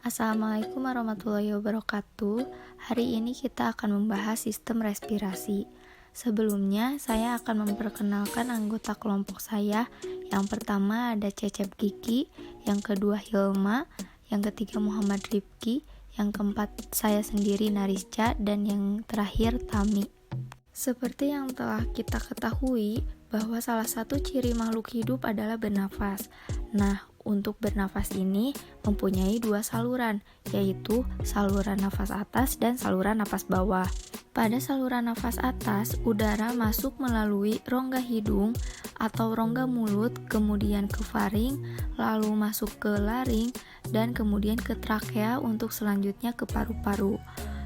Assalamualaikum warahmatullahi wabarakatuh. Hari ini kita akan membahas sistem respirasi. Sebelumnya, saya akan memperkenalkan anggota kelompok saya. Yang pertama ada Cecep Kiki, yang kedua Hilma, yang ketiga Muhammad Rifki, yang keempat saya sendiri Narisca, dan yang terakhir Tami. Seperti yang telah kita ketahui, bahwa salah satu ciri makhluk hidup adalah bernafas. Nah, untuk bernafas ini mempunyai dua saluran, yaitu saluran nafas atas dan saluran nafas bawah. Pada saluran nafas atas, udara masuk melalui rongga hidung atau rongga mulut, kemudian ke faring, lalu masuk ke laring, dan kemudian ke trakea untuk selanjutnya ke paru-paru.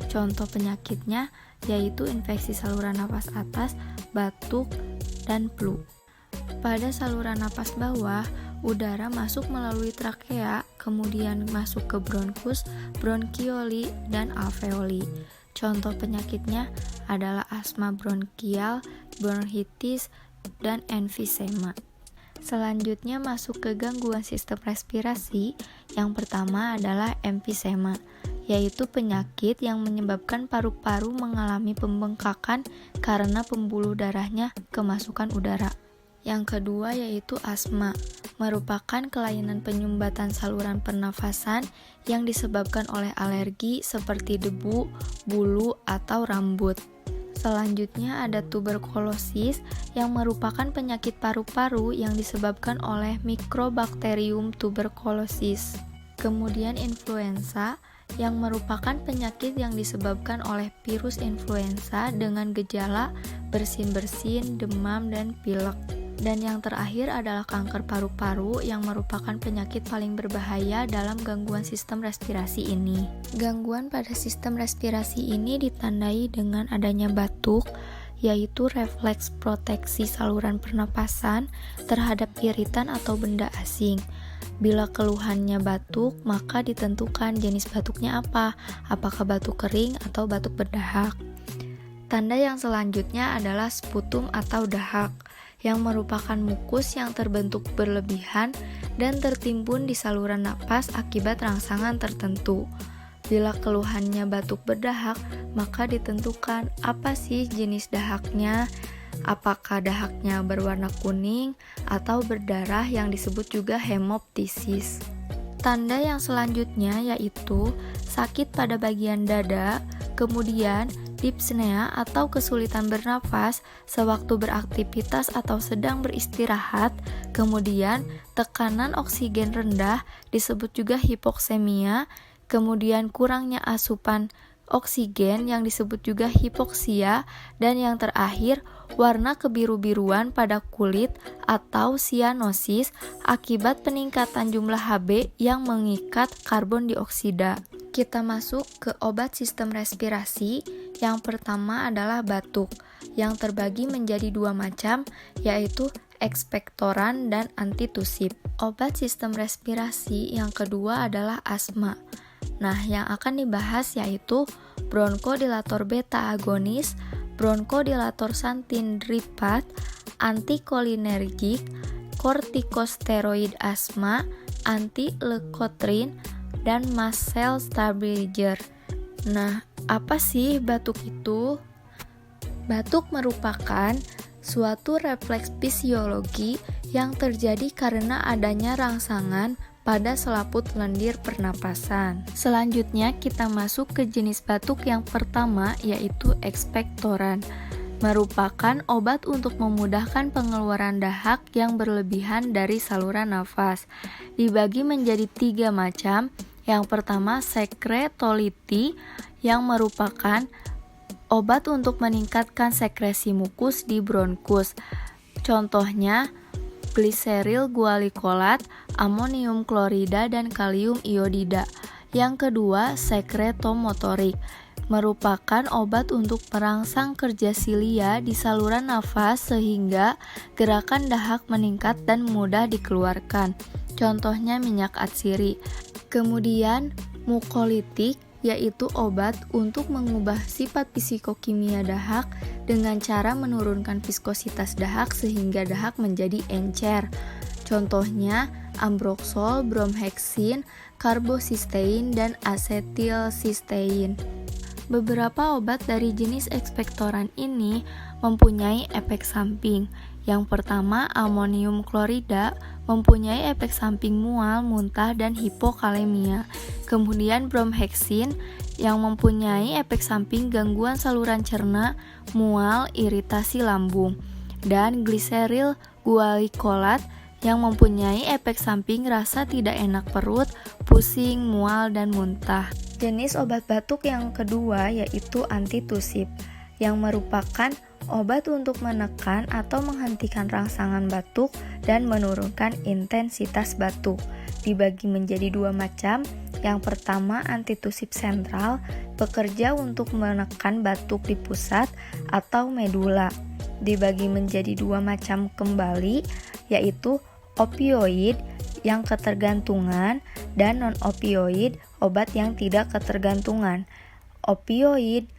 Contoh penyakitnya yaitu infeksi saluran nafas atas, batuk, dan flu. Pada saluran napas bawah, udara masuk melalui trakea, kemudian masuk ke bronkus, bronkioli, dan alveoli. Contoh penyakitnya adalah asma bronkial, bronkitis, dan emfisema. Selanjutnya masuk ke gangguan sistem respirasi. Yang pertama adalah emfisema, yaitu penyakit yang menyebabkan paru-paru mengalami pembengkakan karena pembuluh darahnya kemasukan udara. Yang kedua yaitu asma, merupakan kelainan penyumbatan saluran pernafasan yang disebabkan oleh alergi seperti debu, bulu, atau rambut. Selanjutnya ada tuberkulosis yang merupakan penyakit paru-paru yang disebabkan oleh Mycobacterium tuberculosis. Kemudian influenza yang merupakan penyakit yang disebabkan oleh virus influenza dengan gejala bersin-bersin, demam, dan pilek. Dan yang terakhir adalah kanker paru-paru yang merupakan penyakit paling berbahaya dalam gangguan sistem respirasi ini. Gangguan pada sistem respirasi ini ditandai dengan adanya batuk, yaitu refleks proteksi saluran pernapasan terhadap iritan atau benda asing. Bila keluhannya batuk, maka ditentukan jenis batuknya apa, apakah batuk kering atau batuk berdahak. Tanda yang selanjutnya adalah sputum atau dahak, yang merupakan mukus yang terbentuk berlebihan dan tertimbun di saluran napas akibat rangsangan tertentu. Bila keluhannya batuk berdahak, maka ditentukan apa sih jenis dahaknya, apakah dahaknya berwarna kuning atau berdarah yang disebut juga hemoptisis. Tanda yang selanjutnya yaitu sakit pada bagian dada, kemudian dyspnea atau kesulitan bernafas sewaktu beraktivitas atau sedang beristirahat, kemudian tekanan oksigen rendah disebut juga hipoksemia, kemudian kurangnya asupan oksigen yang disebut juga hipoksia, dan yang terakhir warna kebiru-biruan pada kulit atau sianosis akibat peningkatan jumlah Hb yang mengikat karbon dioksida. Kita masuk ke obat sistem respirasi. Yang pertama adalah batuk, yang terbagi menjadi dua macam, yaitu ekspektoran dan antitusif. Obat sistem respirasi yang kedua adalah asma. Nah, yang akan dibahas yaitu bronkodilator beta agonis, bronkodilator santin dripat, antikolinergik, kortikosteroid asma, anti-leukotrin, dan mast cell stabilizer. Nah, apa sih batuk itu? Batuk merupakan suatu refleks fisiologi yang terjadi karena adanya rangsangan pada selaput lendir pernapasan. Selanjutnya kita masuk ke jenis batuk yang pertama yaitu ekspektoran. Merupakan obat untuk memudahkan pengeluaran dahak yang berlebihan dari saluran nafas. Dibagi menjadi tiga macam. Yang pertama sekretoliti yang merupakan obat untuk meningkatkan sekresi mukus di bronkus. Contohnya gliseril gualikolat, amonium klorida, dan kalium iodida. Yang kedua sekretomotorik, merupakan obat untuk merangsang kerja silia di saluran nafas sehingga gerakan dahak meningkat dan mudah dikeluarkan. Contohnya minyak atsiri. Kemudian mukolitik, yaitu obat untuk mengubah sifat psikokimia dahak dengan cara menurunkan viskositas dahak sehingga dahak menjadi encer. Contohnya ambroxol, bromheksin, karbosistein, dan asetilsistein. Beberapa obat dari jenis ekspektoran ini mempunyai efek samping. Yang pertama, amonium klorida mempunyai efek samping mual, muntah, dan hipokalemia. Kemudian bromheksin yang mempunyai efek samping gangguan saluran cerna, mual, iritasi lambung. Dan gliseril guaikolat yang mempunyai efek samping rasa tidak enak perut, pusing, mual, dan muntah. Jenis obat batuk yang kedua yaitu antitusif, yang merupakan obat untuk menekan atau menghentikan rangsangan batuk dan menurunkan intensitas batuk. Dibagi menjadi dua macam. Yang pertama, antitusif sentral, bekerja untuk menekan batuk di pusat atau medula. Dibagi menjadi dua macam kembali, yaitu opioid yang ketergantungan dan non-opioid, obat yang tidak ketergantungan. Opioid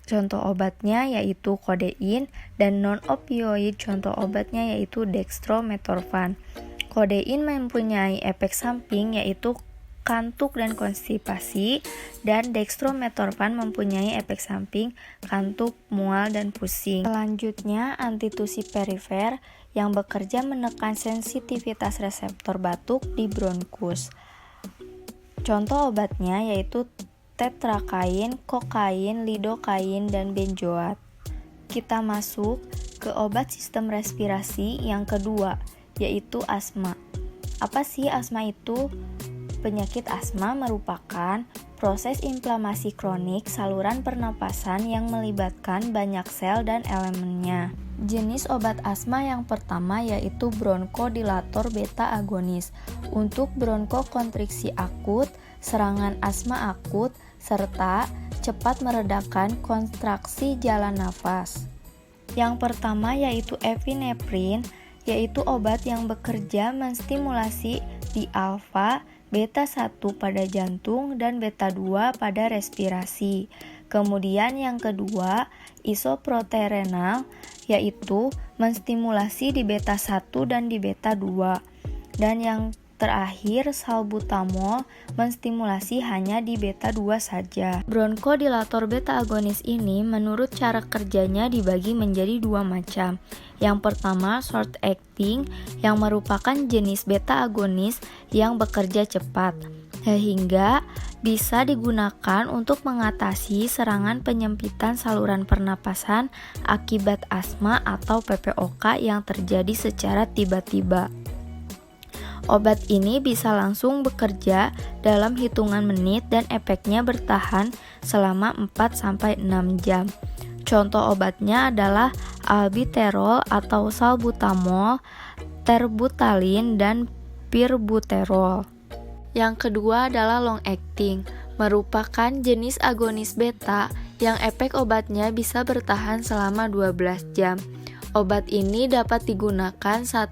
contoh obatnya yaitu kodein, dan non-opioid contoh obatnya yaitu dextromethorphan. Kodein mempunyai efek samping yaitu kantuk dan konstipasi, dan dextromethorphan mempunyai efek samping kantuk, mual, dan pusing. Selanjutnya, antitusif perifer yang bekerja menekan sensitivitas reseptor batuk di bronkus. Contoh obatnya yaitu tetrakain, kokain, lidokain, dan benzoat. Kita masuk ke obat sistem respirasi yang kedua, yaitu asma. Apa sih asma itu? Penyakit asma merupakan proses inflamasi kronik saluran pernapasan yang melibatkan banyak sel dan elemennya. Jenis obat asma yang pertama yaitu bronkodilator beta agonis untuk bronkokontriksi akut, serangan asma akut, serta cepat meredakan kontraksi jalan nafas. Yang pertama yaitu epinefrin, yaitu obat yang bekerja menstimulasi di alfa, beta 1 pada jantung dan beta 2 pada respirasi. Kemudian yang kedua, isoproterenal, yaitu menstimulasi di beta 1 dan di beta 2. Dan yang terakhir, salbutamol menstimulasi hanya di beta 2 saja. Bronkodilator beta agonis ini menurut cara kerjanya dibagi menjadi dua macam. Yang pertama, short acting, yang merupakan jenis beta agonis yang bekerja cepat, sehingga bisa digunakan untuk mengatasi serangan penyempitan saluran pernapasan akibat asma atau PPOK yang terjadi secara tiba-tiba. Obat ini bisa langsung bekerja dalam hitungan menit dan efeknya bertahan selama 4-6 jam. Contoh obatnya adalah albuterol atau salbutamol, terbutalin, dan pirbuterol. Yang kedua adalah long acting, merupakan jenis agonis beta yang efek obatnya bisa bertahan selama 12 jam. Obat ini dapat digunakan 1-2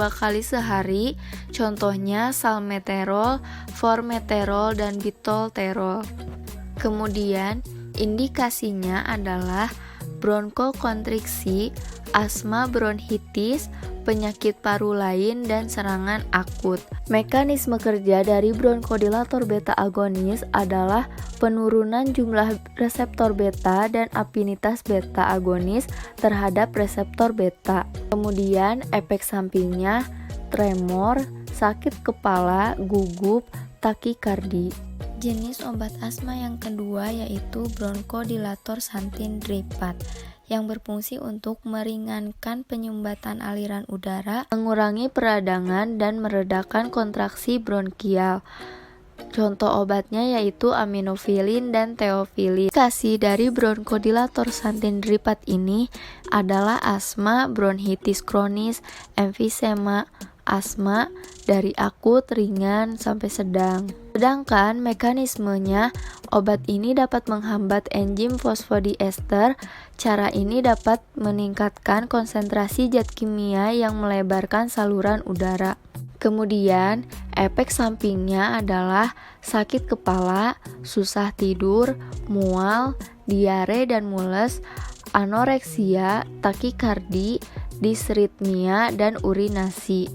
kali sehari, contohnya salmeterol, formoterol, dan bisolterol. Kemudian, indikasinya adalah bronkokontriksi, asma bronkitis, penyakit paru lain, dan serangan akut. Mekanisme kerja dari bronkodilator beta agonis adalah penurunan jumlah reseptor beta dan afinitas beta agonis terhadap reseptor beta. Kemudian efek sampingnya tremor, sakit kepala, gugup, takikardi. Jenis obat asma yang kedua yaitu bronkodilator santindripat yang berfungsi untuk meringankan penyumbatan aliran udara, mengurangi peradangan, dan meredakan kontraksi bronkial. Contoh obatnya yaitu aminofilin dan teofilin. Indikasi dari bronkodilator santindripat ini adalah asma, bronkitis kronis, emfisema, asma dari akut, ringan, sampai sedang. Sedangkan mekanismenya, obat ini dapat menghambat enzim fosfodiester. Cara ini dapat meningkatkan konsentrasi zat kimia yang melebarkan saluran udara. Kemudian, efek sampingnya adalah sakit kepala, susah tidur, mual, diare dan mules, anoreksia, takikardi, disritmia, dan urinasi.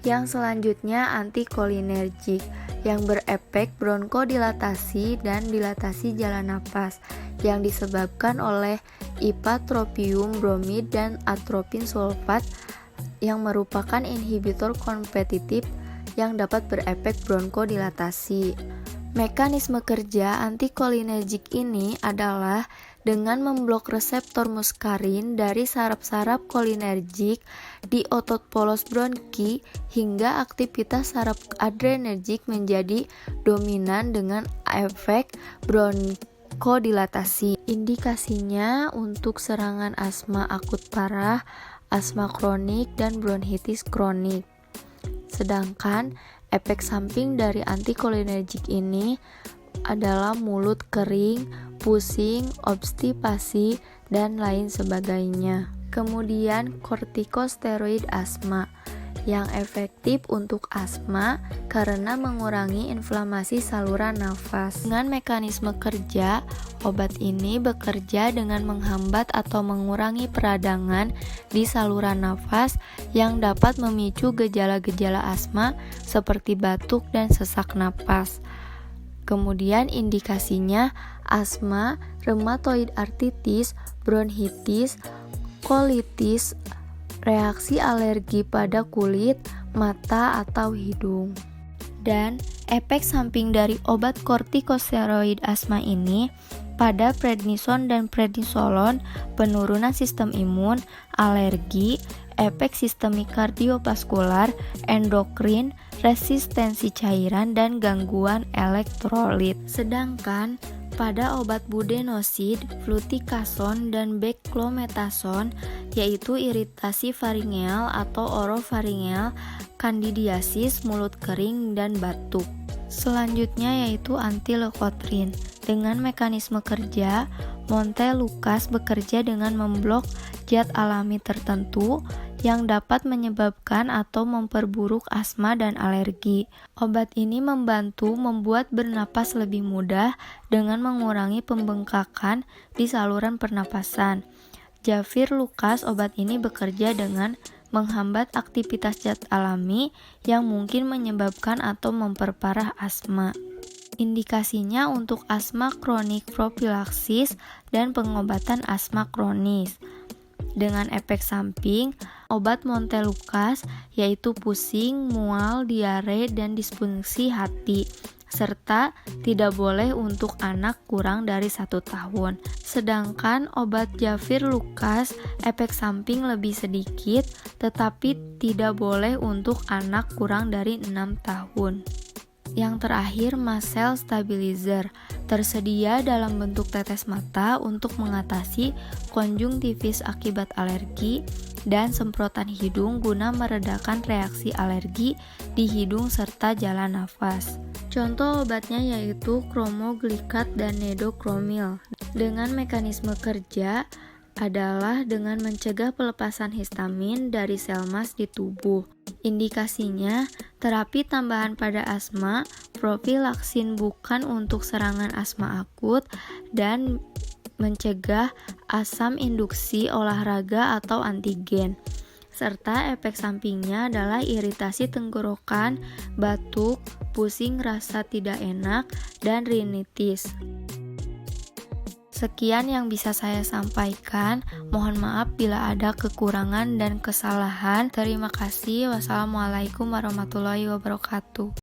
Yang selanjutnya antikolinergik yang berefek bronkodilatasi dan dilatasi jalan napas yang disebabkan oleh ipatropium bromid dan atropin sulfat yang merupakan inhibitor kompetitif yang dapat berefek bronkodilatasi. Mekanisme kerja antikolinergik ini adalah dengan memblok reseptor muskarin dari saraf-saraf kolinergik di otot polos bronki hingga aktivitas saraf adrenergik menjadi dominan dengan efek bronkodilatasi. Indikasinya untuk serangan asma akut parah, asma kronik, dan bronkitis kronik. Sedangkan efek samping dari antikolinergik ini adalah mulut kering, pusing, obstipasi, dan lain sebagainya. Kemudian kortikosteroid asma yang efektif untuk asma karena mengurangi inflamasi saluran nafas. Dengan mekanisme kerja, obat ini bekerja dengan menghambat atau mengurangi peradangan di saluran nafas yang dapat memicu gejala-gejala asma seperti batuk dan sesak napas. Kemudian indikasinya asma, rheumatoid arthritis, bronkitis, kolitis, reaksi alergi pada kulit, mata, atau hidung. Dan efek samping dari obat kortikosteroid asma ini pada prednison dan prednisolon, penurunan sistem imun, alergi, efek sistemik kardiovaskular, endokrin, resistensi cairan, dan gangguan elektrolit. Sedangkan pada obat budenosid, fluticasone, dan beclomethasone, yaitu iritasi faringeal atau orofaringeal, kandidiasis, mulut kering, dan batuk. Selanjutnya yaitu anti-leukotrin. Dengan mekanisme kerja, Montelukast bekerja dengan memblok zat alami tertentu yang dapat menyebabkan atau memperburuk asma dan alergi. Obat ini membantu membuat bernapas lebih mudah dengan mengurangi pembengkakan di saluran pernapasan. Javirlukast, obat ini bekerja dengan menghambat aktivitas zat alami yang mungkin menyebabkan atau memperparah asma. Indikasinya untuk asma kronik profilaksis dan pengobatan asma kronis. Dengan efek samping, obat Montelukast yaitu pusing, mual, diare, dan disfungsi hati, serta tidak boleh untuk anak kurang dari 1 tahun. Sedangkan obat Javirlukast efek samping lebih sedikit, tetapi tidak boleh untuk anak kurang dari 6 tahun. Yang terakhir, mast cell stabilizer tersedia dalam bentuk tetes mata untuk mengatasi konjungtivis akibat alergi dan semprotan hidung guna meredakan reaksi alergi di hidung serta jalan nafas. Contoh obatnya yaitu kromoglikat dan nedokromil. Dengan mekanisme kerja adalah dengan mencegah pelepasan histamin dari sel mast di tubuh. Indikasinya, terapi tambahan pada asma, profilaksin bukan untuk serangan asma akut, dan mencegah asam induksi olahraga atau antigen. Serta efek sampingnya adalah iritasi tenggorokan, batuk, pusing rasa tidak enak, dan rinitis. Sekian yang bisa saya sampaikan. Mohon maaf bila ada kekurangan dan kesalahan. Terima kasih. Wassalamualaikum warahmatullahi wabarakatuh.